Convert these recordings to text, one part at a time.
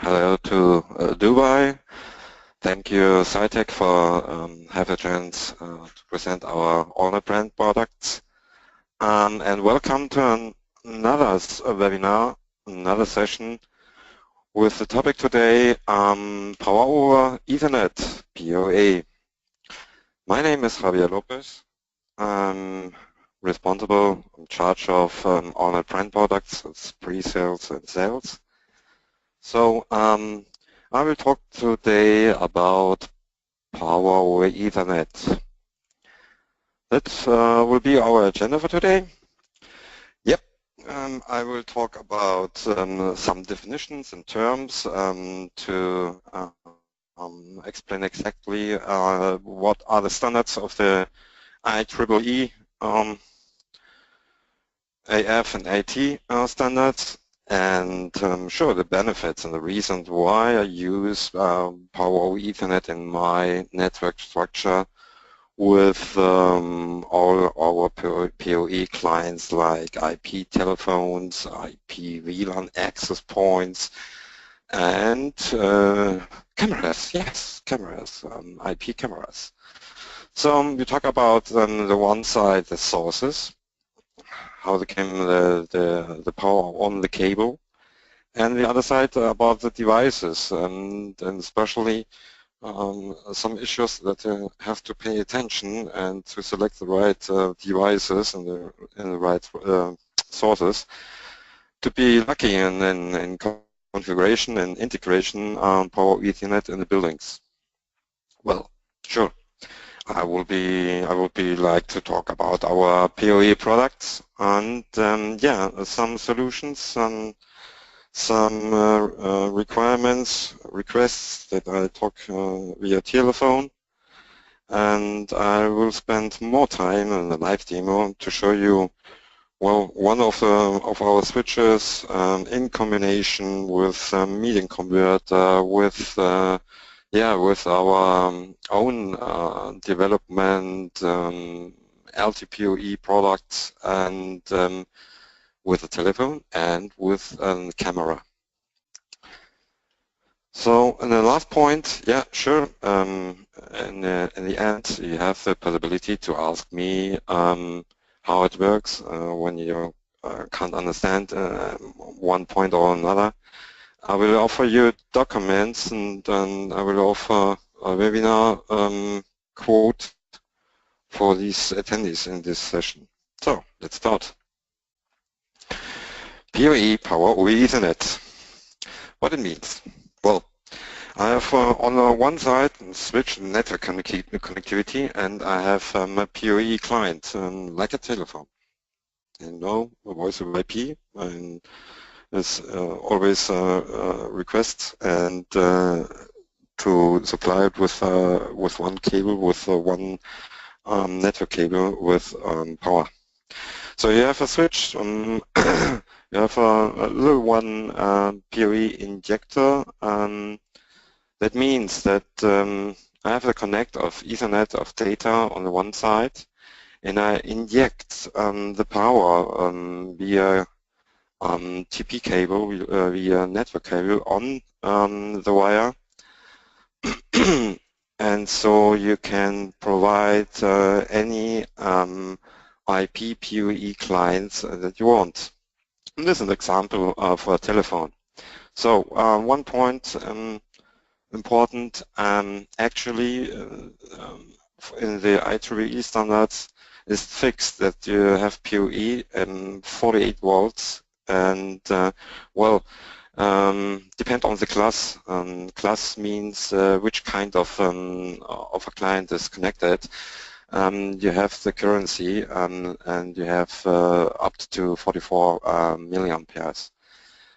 hello to Dubai. Thank you, SciTech, for having a chance to present our ALLNET brand products. And welcome to another webinar, another session with the topic today, Power over Ethernet, PoE. My name is Javier Lopez. I'm responsible, in charge of ALLNET brand products, it's pre-sales and sales. So I will talk today about Power over Ethernet. That will be our agenda for today. Yep, I will talk about some definitions and terms to explain exactly what are the standards of the IEEE AF and AT standards, and show the benefits and the reasons why I use Power over Ethernet in my network structure with all our PoE clients like IP telephones, IP VLAN access points, and cameras, yes, cameras, IP cameras. So we talk about the one side, the sources, how they came the power on the cable, and the other side about the devices, and especially some issues that you have to pay attention and to select the right devices and the right sources to be lucky in configuration and integration Power Ethernet in the buildings. Well, sure. I would be like to talk about our PoE products and yeah, some solutions, some requests that I talk via telephone, and I will spend more time in the live demo to show you, well, one of our switches in combination with media converter with yeah, with our own development LTPoE products, and with a telephone and with a camera. So, and the last point, yeah, sure. In the end, you have the possibility to ask me how it works when you can't understand one point or another. I will offer you documents, and I will offer a webinar quote for these attendees in this session. So let's start. PoE, Power over Ethernet. What it means? Well, I have on the one side switch network connectivity, and I have a PoE client like a telephone. You know, a voice over IP, and is always requests, and to supply it with one cable, with one network cable with power. So you have a switch, you have a little one PoE injector. That means that I have a connect of Ethernet of data on the one side, and I inject the power via TP cable, via network cable on the wire, and so you can provide any IP PoE clients that you want. And this is an example for a telephone. So one point important, actually in the IEEE standards is fixed that you have PoE 48 volts, and well, depend on the class. Class means which kind of a client is connected. You have the currency, and you have up to 44 milliamperes.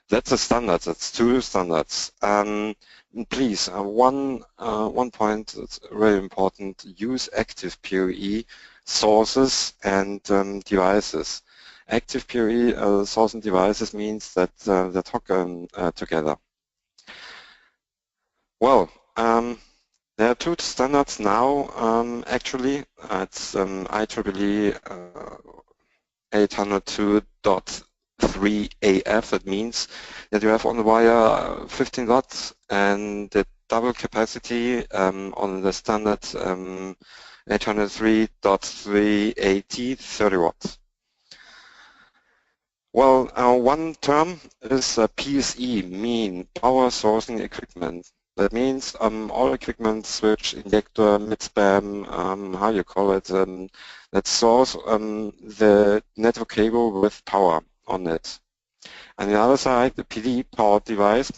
That's a standard. That's two standards. Please, one point that's very important: use active PoE sources and devices. Active PoE source and devices means that they talk together. Well, there are two standards now. Actually, it's IEEE 802.11 3AF. That means that you have on the wire 15 watts and the double capacity on the standard 803.380 30 watts. Well, one term is PSE, mean power sourcing equipment. That means all equipment, switch, injector, mid-span, how you call it, that source the network cable with power on it. On the other side, the PD, powered device,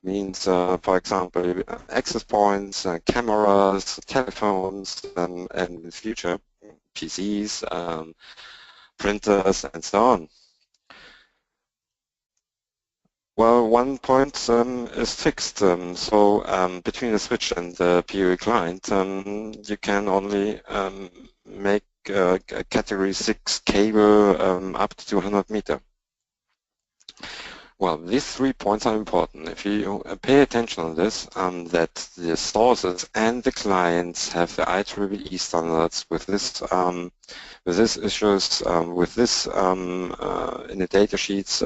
means, for example, access points, cameras, telephones, and in the future, PCs, printers, and so on. Well, one point is fixed. So between the switch and the PoE client, you can only make a category 6 cable up to 200 meter. Well, these 3 points are important. If you pay attention on this, that the sources and the clients have the IEEE standards with this issues, with this in the data sheets.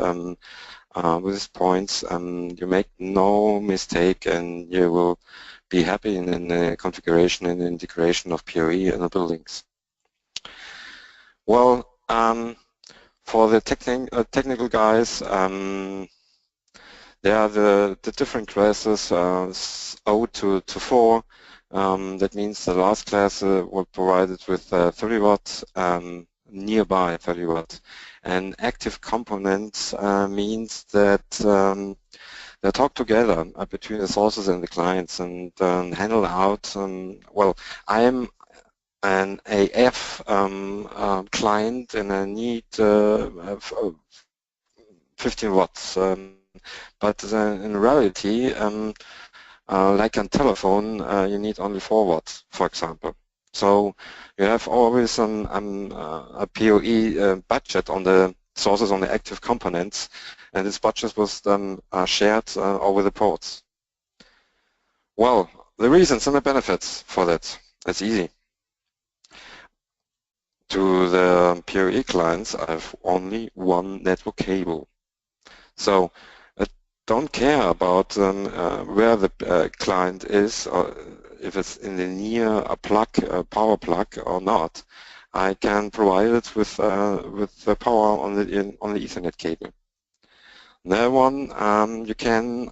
With these points, you make no mistake, and you will be happy in the configuration and integration of PoE in the buildings. Well, for the technical guys, there are the different classes, 0 to 4. That means the last class will provide it with 30 watts, nearby 30 watts. And active components means that they talk together between the sources and the clients and handle out, well, I am an AF client and I need 15 watts. But in reality, like on telephone, you need only 4 watts, for example. So you have always a PoE budget on the sources on the active components, and this budget was then shared over the ports. Well, the reasons and the benefits for that, it's easy. To the PoE clients, I have only one network cable. So I don't care about where the client is, or if it's in the near a plug, a power plug or not. I can provide it with the power on the Ethernet cable. That one you can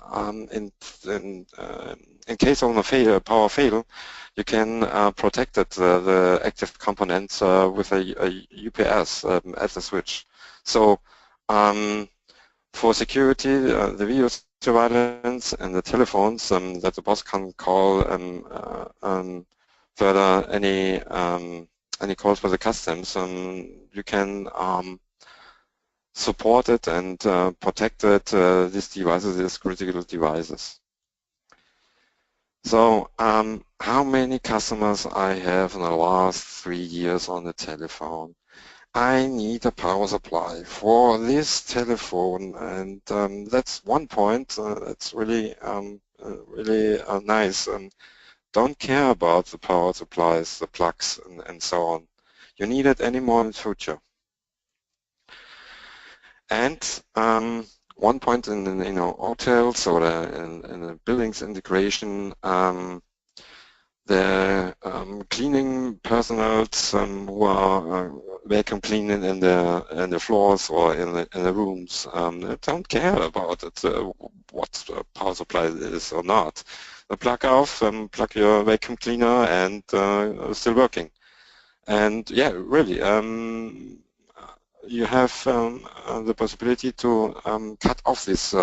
in case of a power fail, you can protect it, the active components with a UPS at the switch. So for security, the video surveillance and the telephones that the boss can call further any calls for the customs, you can support it and protect it, these devices, these critical devices. So how many customers I have in the last 3 years on the telephone? I need a power supply for this telephone, and that's one point that's really really nice. Don't care about the power supplies, the plugs, and so on. You need it anymore in the future. And one point in hotels or in the buildings integration, the cleaning personnel who are vacuum cleaning in the floors or in the rooms don't care about it, what power supply it is or not. Plug off, plug your vacuum cleaner, and still working. And yeah, really, you have the possibility to cut off this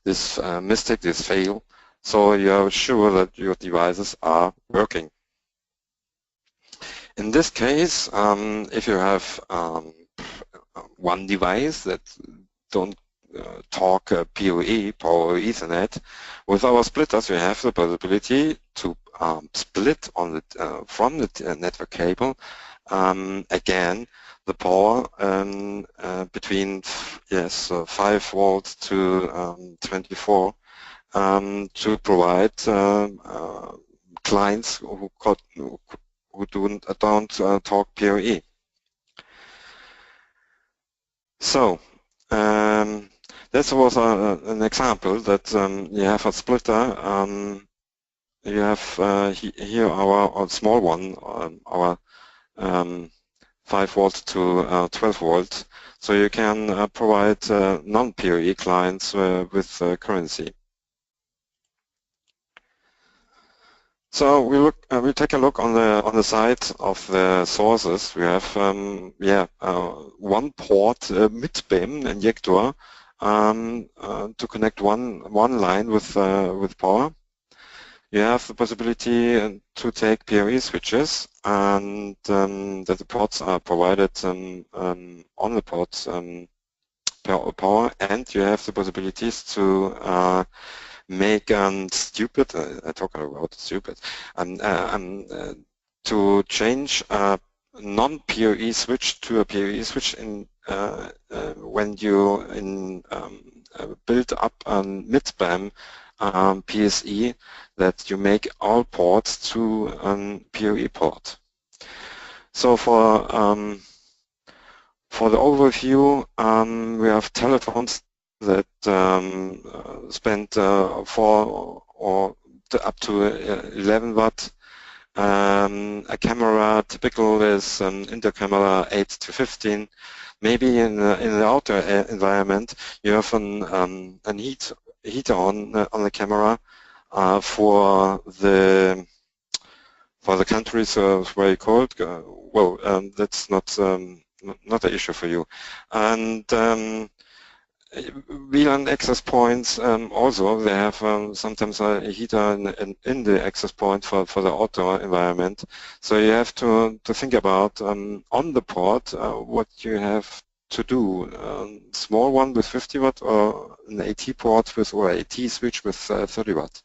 mistake, this fail, so you're sure that your devices are working. In this case, if you have one device that don't talk PoE, Power Ethernet, with our splitters we have the possibility to split on the from the network cable again the power between 5 volts to 24 to provide clients who don't talk PoE. So This was an example that you have a splitter. You have here our small one, our 5 volt to 12 volt. So you can provide non-PoE clients with currency. So we take a look on the side of the sources. We have one port mid-beam injector to connect one line with power. You have the possibility to take PoE switches, and that the ports are provided on the ports power, and you have the possibilities to make stupid, I talk about stupid, to change a non-PoE switch to a PoE switch in when you build up a mid-band PSE, that you make all ports to a PoE port. So for the overview, we have telephones that spend 4 or up to 11 watt. A camera typical is intercamera 8 to 15. Maybe in the outdoor environment, you have a heater on the camera for the countries very cold. Well, that's not an issue for you. And VLAN access points also, they have sometimes a heater in the access point for the outdoor environment. So you have to think about on the port what you have to do. Small one with 50 watt or an AT port with, or AT switch with 30 watt.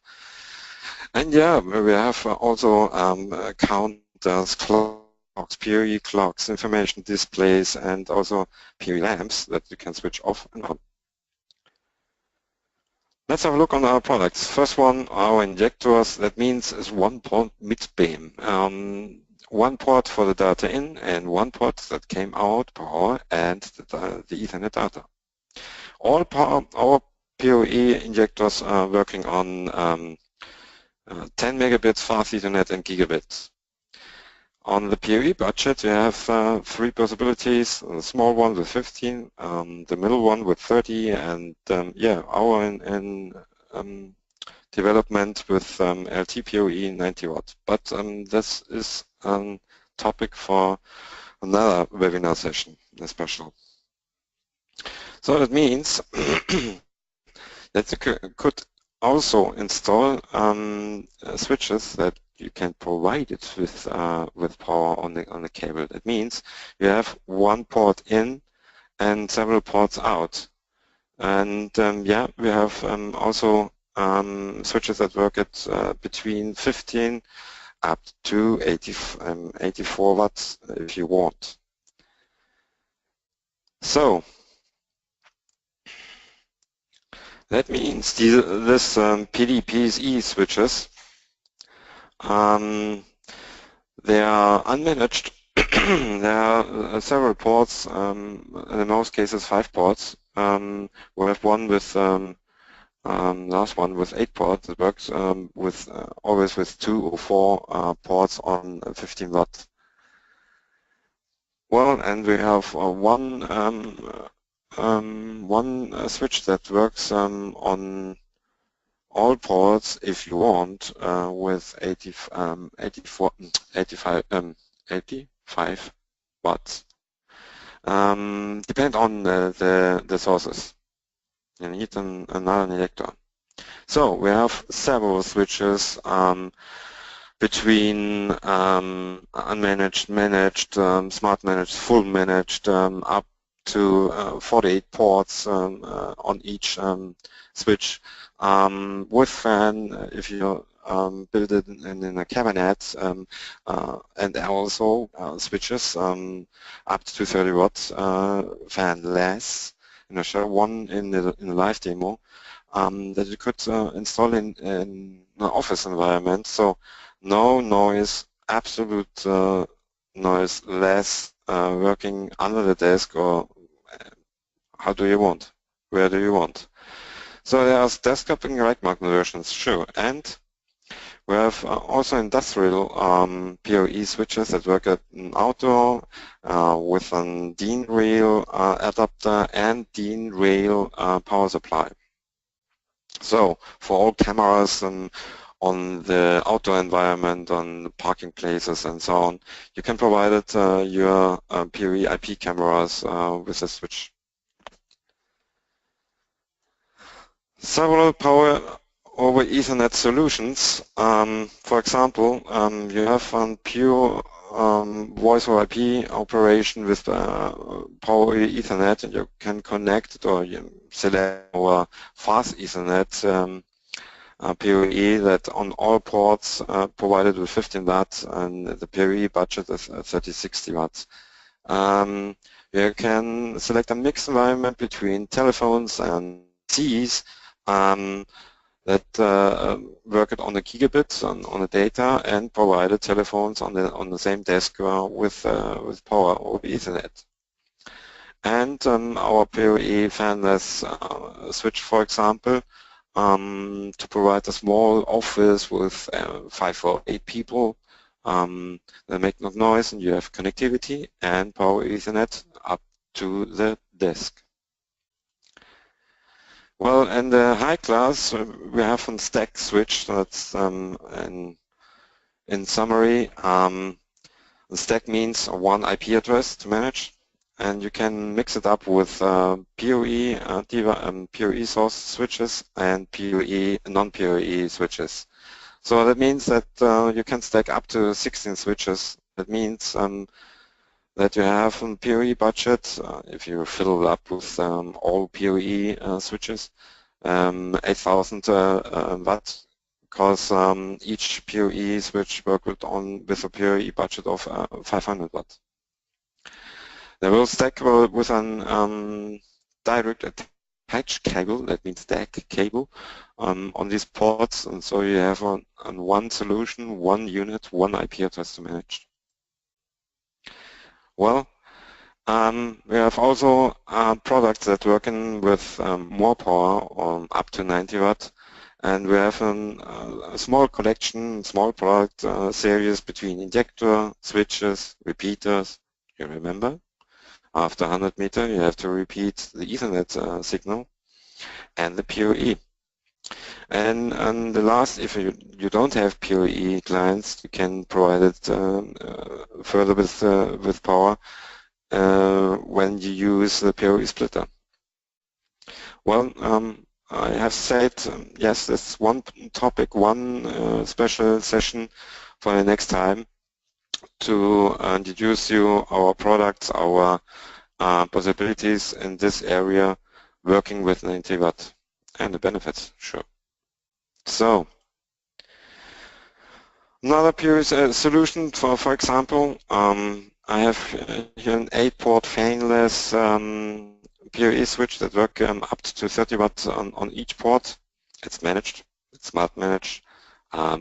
And yeah, we have also counters, clocks, PoE clocks, information displays, and also PoE lamps that you can switch off and on. Let's have a look on our products. First one, our injectors. That means is one port mid-beam. One port for the data in and one port that came out, power, and the Ethernet data. All our PoE injectors are working on 10 megabits fast Ethernet and gigabits. On the PoE budget, you have 3 possibilities: the small one with 15, the middle one with 30, and yeah, our in development with LTPoE 90 watt. But this is a topic for another webinar session, special. So that means that you could also install switches that you can provide it with power on the cable. That means you have one port in and several ports out. And yeah, we have also switches that work at between 15 up to 84 watts if you want. So that means this PD-PSE switches, they are unmanaged. There are several ports, in most cases 5 ports. We have one with last one with 8 ports. It works with always with 2 or 4 ports on 15 watt. Well, and we have one switch that works on all ports if you want with 85 watts. Depend on the sources. You need another injector. So we have several switches between unmanaged, managed, smart managed, full managed, up to 48 ports on each switch. With fan, if you build it in a cabinet, and also switches up to 30 watts, fanless. I'll show one in the live demo that you could install in an office environment. So no noise, absolute noise, less, working under the desk or how do you want? Where do you want? So there's desktop and rack mounted versions, sure. And we have also industrial PoE switches that work at an outdoor with a DIN rail adapter and DIN rail power supply. So for all cameras on the outdoor environment, on the parking places and so on, you can provide it your PoE IP cameras with a switch. Several power over Ethernet solutions. For example, you have a pure voice over IP operation with PoE Ethernet, and you can connect it, or you select our fast Ethernet PoE that on all ports provided with 15 watts, and the PoE budget is 3060 watts. You can select a mixed environment between telephones and PCs that work on the gigabits on the data and provided telephones on the same desk with power over Ethernet. And our PoE fanless switch, for example, to provide a small office with 5 or 8 people that make no noise, and you have connectivity and power Ethernet up to the desk. Well, in the high class, we have a stack switch. That's in summary, the stack means one IP address to manage, and you can mix it up with PoE PoE source switches and PoE non-PoE switches. So that means that you can stack up to 16 switches. That means that you have a PoE budget, if you fill it up with all PoE switches, 8,000 watts, because each PoE switch works with a PoE budget of 500 watts. They will stack with an direct attach cable, that means DAC cable, on these ports, and so you have on one solution, one unit, one IP address to manage. Well, we have also products that working with more power, up to 90 watts, and we have a small collection, small product series between injector, switches, repeaters. You remember? After 100 meters, you have to repeat the Ethernet signal and the PoE. And the last, if you don't have PoE clients, you can provide it further with power when you use the PoE splitter. Well, I have said, yes, that's one topic, one special session for the next time to introduce you our products, our possibilities in this area working with 90 watt and the benefits, sure. So, another PoE solution, for example, I have here an 8-port fanless PoE switch that work up to 30 watts on each port. It's managed, it's smart managed,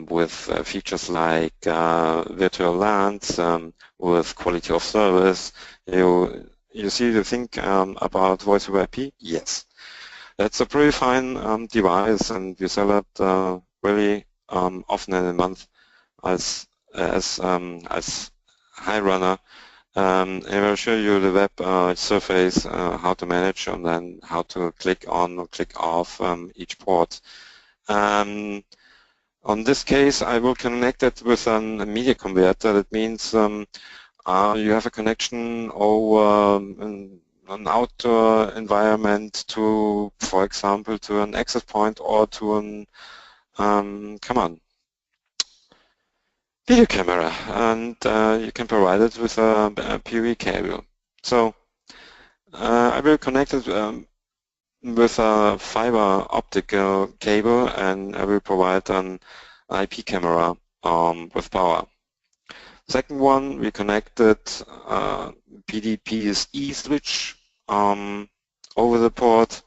with features like virtual LANs, with quality of service. You see the thing about voice over IP? Yes. It's a pretty fine device, and we sell it really often in a month as high runner. I will show you the web surface, how to manage, and then how to click on or click off each port. On this case, I will connect it with a media converter. That means you have a connection over an outdoor environment to, for example, to an access point or to an video camera, and you can provide it with a PoE cable. So I will connect it with a fiber optical cable, and I will provide an IP camera with power. Second one, we connected PD-PSE switch over the port,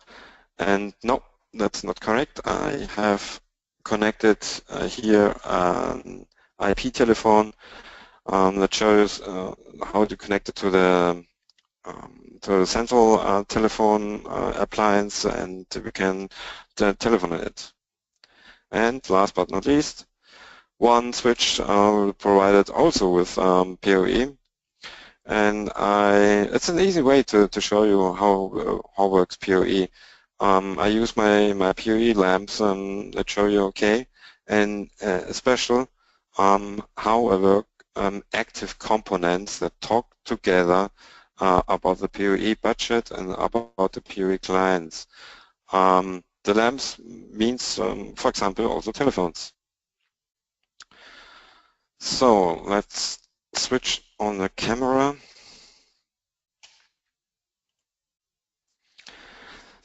and no, that's not correct. I have connected here an IP telephone that shows how to connect it to the to the central telephone appliance, and we can telephone it. And last but not least, one switch provided also with PoE, and it's an easy way to show you how works PoE. I use my PoE lamps that show you okay, and special how I work active components that talk together about the PoE budget and about the PoE clients. The lamps means, for example, also telephones. So let's switch on the camera.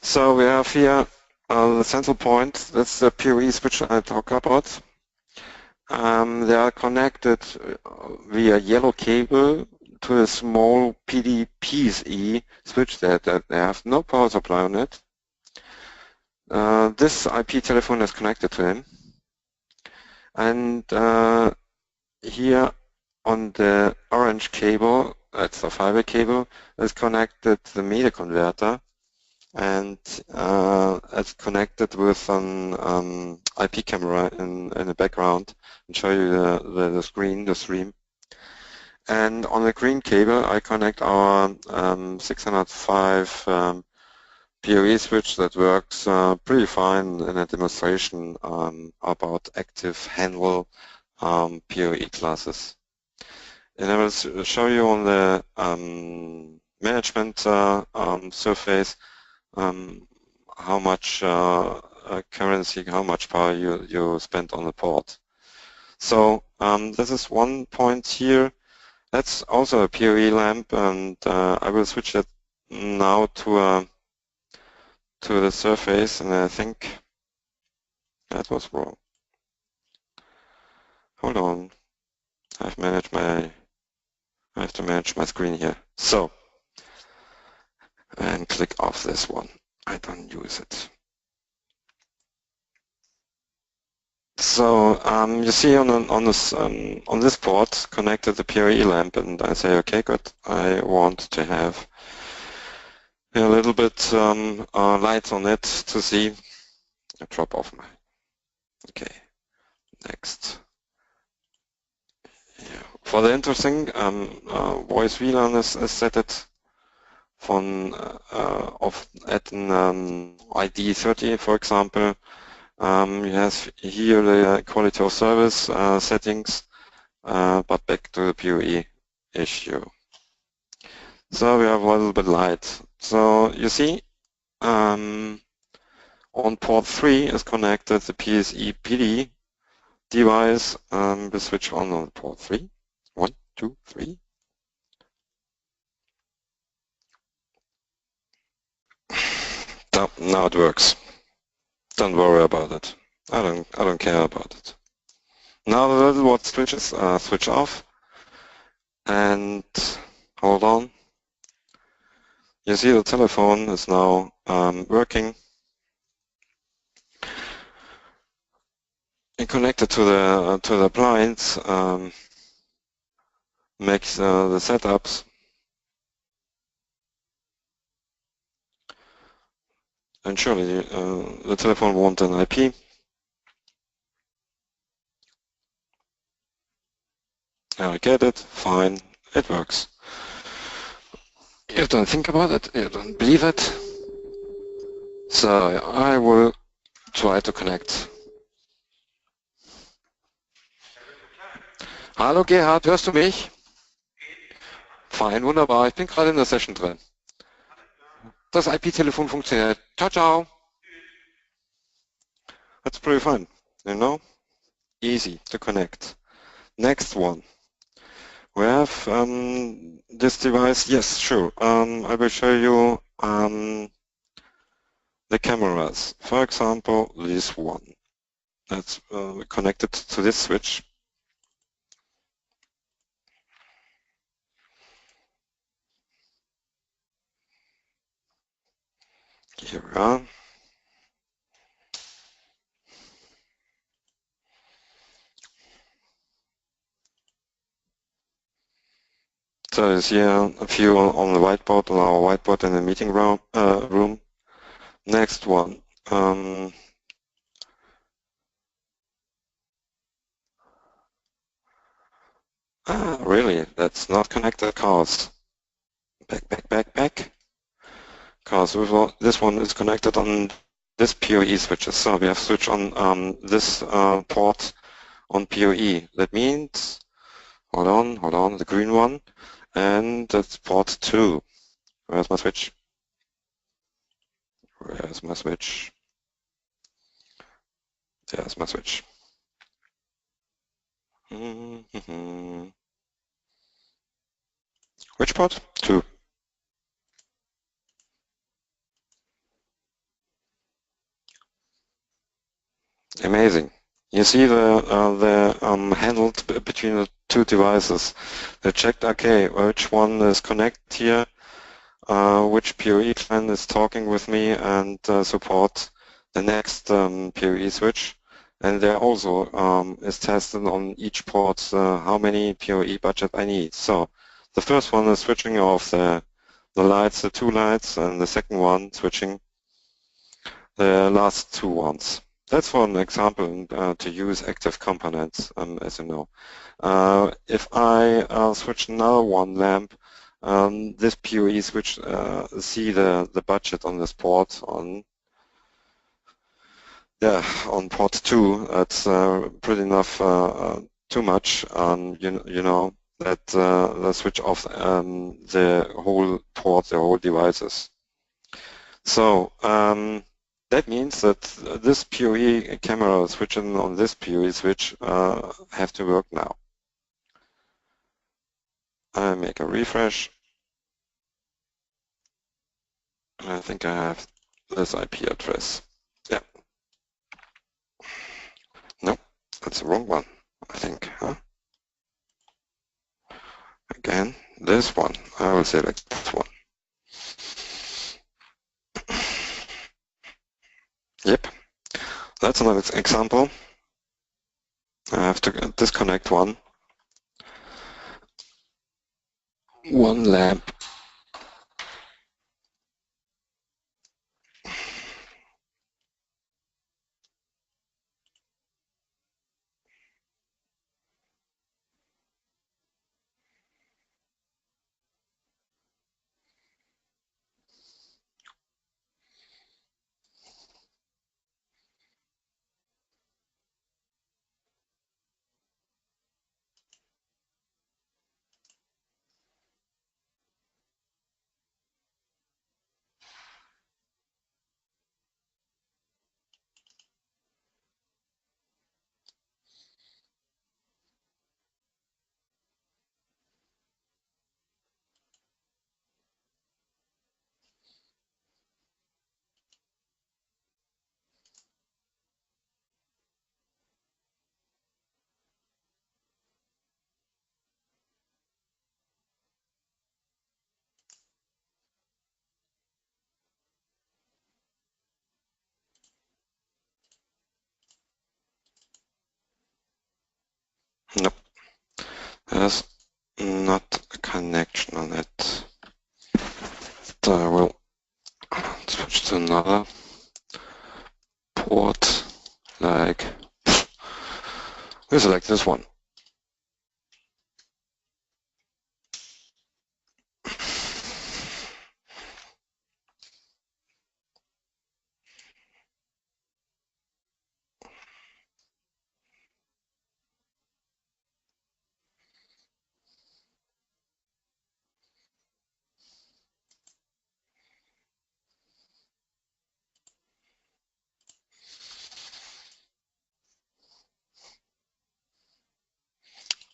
So we have here the central point. That's the PoE switch I talk about. They are connected via yellow cable to a small PD PSE switch that they have no power supply on it. This IP telephone is connected to him. And here on the orange cable, that's the fiber cable, is connected the media converter, and it's connected with an IP camera in the background and show you the screen, the stream. And on the green cable, I connect our 605 PoE switch that works pretty fine in a demonstration about active handle PoE classes. And I will show you on the management surface how much currency, how much power you spend on the port. So this is one point here. That's also a PoE lamp, and I will switch it now to the surface, and I think that was wrong. Hold on, I have to manage my screen here. So, and click off this one. I don't use it. So you see on this port connected the PoE lamp, and I say, okay, good. I want to have a little bit light on it to see. I drop off my. Okay, next. Yeah. For the interesting voice VLAN is set it von at an ID 30, for example. You have here the quality of service settings, but back to the PoE issue. So we have a little bit light. So you see, on port 3 is connected the PSE PD device. We switch on port 3. 1, 2, 3. Now it works. Don't worry about it. I don't care about it. Now the little watt switches switch off, and hold on. You see the telephone is now working and connected to the appliance. Makes the setups. And surely the telephone wants an IP. I get it, fine, it works. You don't think about it, you don't believe it. So I will try to connect. Hallo Gerhard, hörst du mich? Fein, wunderbar, ich bin gerade in der Session drin. Das IP-Telefon funktioniert. Ciao, ciao. That's pretty fun, you know? Easy to connect. Next one. We have this device. Yes, sure. I will show you the cameras. For example, this one. That's connected to this switch. Here we are. So you see a few on the whiteboard, on our whiteboard in the meeting room. Next one. Really, that's not connected cars. Back. Cars. This one is connected on this PoE switches. So we have switch on this port on PoE. That means, hold on, the green one, and that's port 2. Where's my switch? There's my switch. Which port? 2. Amazing. You see the handled between the two devices. They checked, okay, which one is connected here, which PoE client is talking with me, and support the next PoE switch. And there also is tested on each port how many PoE budget I need. So the first one is switching off the lights, the 2 lights, and the second one switching the last 2 ones. That's for an example to use active components, as you know. If I switch another one lamp, this PoE switch see the budget on this port on port 2. That's pretty enough too much. You know that the switch off the whole port, the whole devices. So that means that this PoE camera switching on this PoE switch have to work now. I make a refresh. I think I have this IP address. Yeah. No, that's the wrong one, I think. Huh? Again, this one. I will select this one. Yep. That's another example. I have to disconnect one lamp. Nope. There's not a connection on it. So I will switch to another port, like we select this one.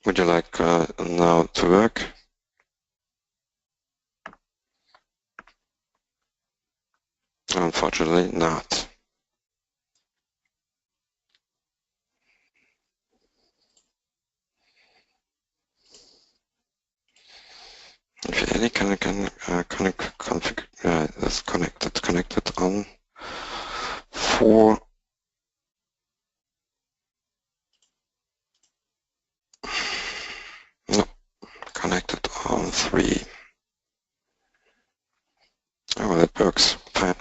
Would you like now to work? Unfortunately not. If any configure, that's connected on 4. No, connected on 3. Oh, that works fine.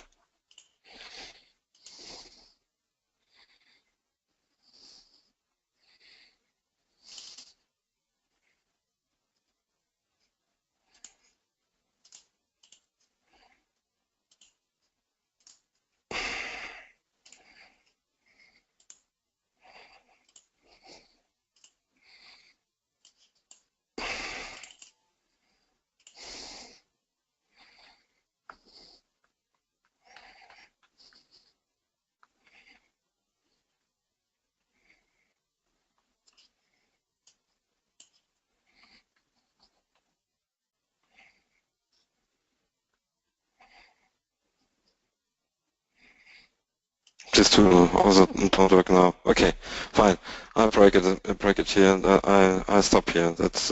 These two also don't work now. Okay, fine. I'll break it here. I stop here. That's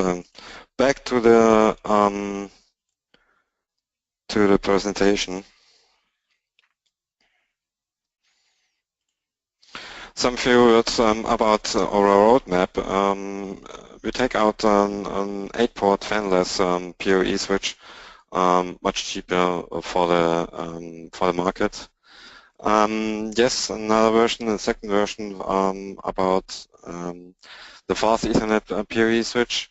back to the presentation. Some few words about our roadmap. We take out an 8-port fanless PoE switch, much cheaper for the market. Yes, another version, a second version about the fast Ethernet PoE switch,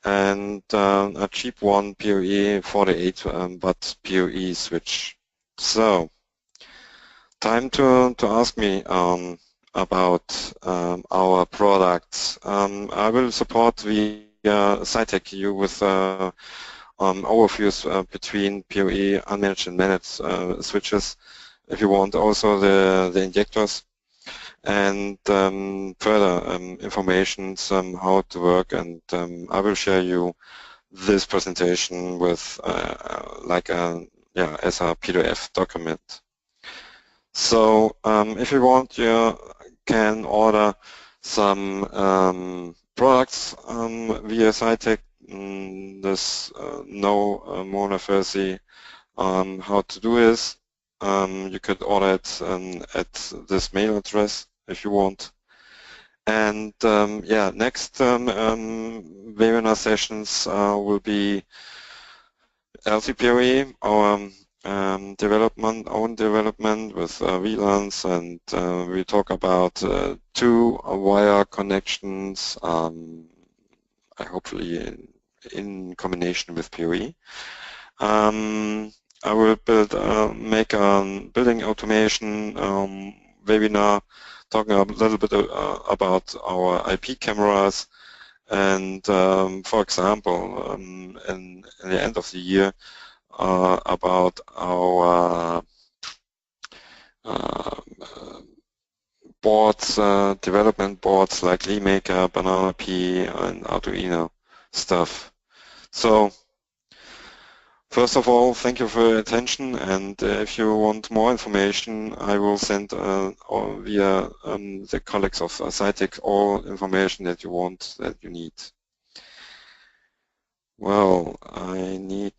and a cheap one PoE 48 watt PoE switch. So, time to ask me about our products. I will support via Cytec you with overviews between PoE, unmanaged and managed switches. If you want also the injectors and further information how to work, and I will share you this presentation with like a as a PDF document. So if you want, you can order some products via Cytec. There's no more controversy how to do this. You could order it at this mail address if you want. And yeah, next webinar sessions will be LTPoE, our own development with VLANs, and we talk about 2 wire connections, hopefully in combination with PoE. I will make a building automation webinar talking a little bit about our IP cameras, and for example, in the end of the year, about our boards, development boards like LeeMaker, Banana P, and Arduino stuff. So, first of all, thank you for your attention, and if you want more information, I will send via the colleagues of Cytec all information that you want, that you need. Well, I need